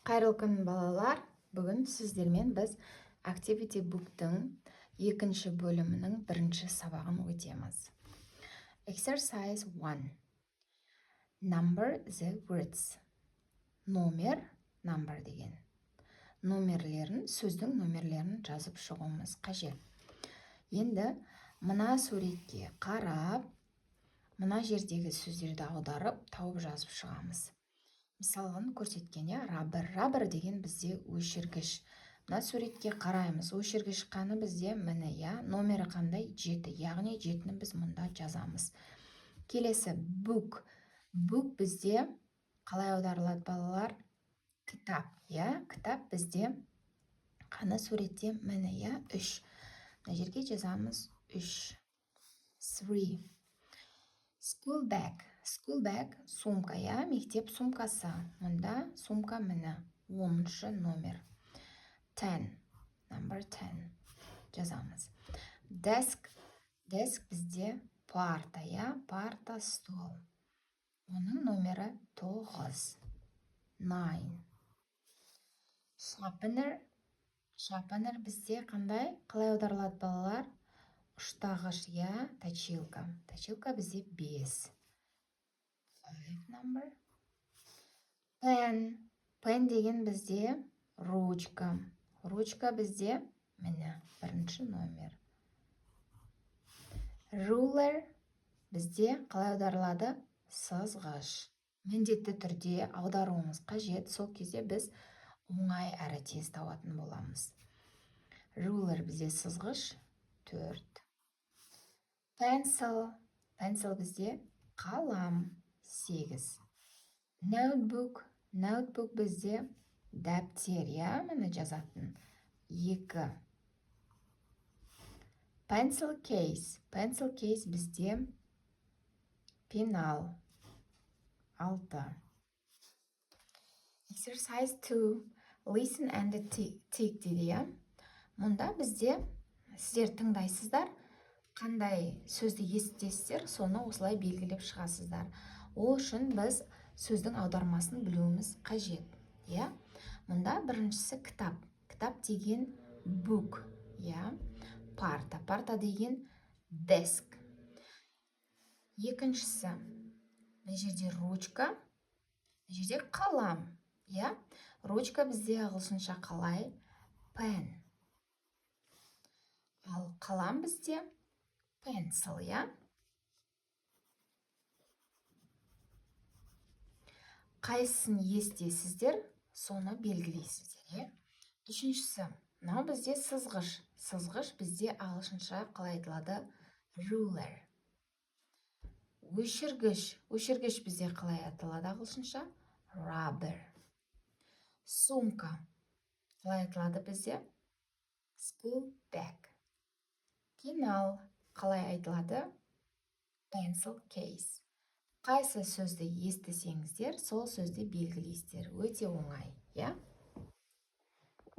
Қайырлы күн балалар. Бүгін сіздермен біз Activity Book'тың екінші бөлімінің бірінші сабағын өтеміз. Exercise 1. Number the words. Номер, number деген. Сөздің номерлерін жазып шығуымыз қажет. Енді мына суретке қарап, мына жердегі сөздерді аударып, тауып жазып шығамыз. Мысалын көрсеткенде, раббер деген бізде өшіргіш. Мына суретке қараймыз, өшіргіш қаны бізде міне, номері қандай? 7, яғни 7-ні біз мұнда жазамыз. Келесі book. Book бізде қалай аударылады балалар? Кітап, кітап бізде қаны суретте міне, 3. Мына жерге жазамыз 3. 3. School bag. School bag сумка, мектеп сумкасы. Мұнда сумка міне, 10-шы номер. 10. Number 10. Жазамыз. Desk. Desk бізде парта, парта, стол. Оның номері 9. 9. Sharpener. Sharpener бізде қандай? Қалай аударылады балалар? Ұштағыш, точилка. Точилка бізде 5. 5 number. Pen. Pen деген бізде ручка. Ручка бізде міне, 1-ші номер. Ruler бізде қалай аударылады? Сызғыш. Міндетті түрде аударуымыз қажет. Сол кезде біз оңай әрі тез табатын боламыз. Ruler бізде сызғыш 4. Pencil. Pencil бізде қалам 8. Notebook. Notebook бізде дәптер, міне жазатын 2. Pencil case. Pencil case бізде пенал 6. Exercise 2. Listen and tick дейді, Мұнда бізде сіздер тыңдайсыздар, қандай сөзді естісіздер, соны осылай белгілеп шығасыздар. Ол үшін біз сөздің аудармасын білуіміз қажет. Мұнда біріншісі кітап. Кітап деген book, парта. Парта деген desk. Екіншісі, мына жерде ручка, мына жерде қалам. Ручка бізде ағылшынша қалай? Pen. Ал қалам бізде pencil, Қайсысын естесіздер, соны белгілейсіздер, Үшіншісі, мынау бізде сызғыш. Сызғыш бізде ағылшынша қалай айтылады? Ruler. Өшіргіш. Өшіргіш бізде қалай аталады ағылшынша? Rubber. Сумка. Қалай айтылады бізде? School bag. Пенал. Қалай айтылады? Pencil case. Қайсы сөзді естісеңіздер, сол сөзді белгілейсіздер. Өте оңай,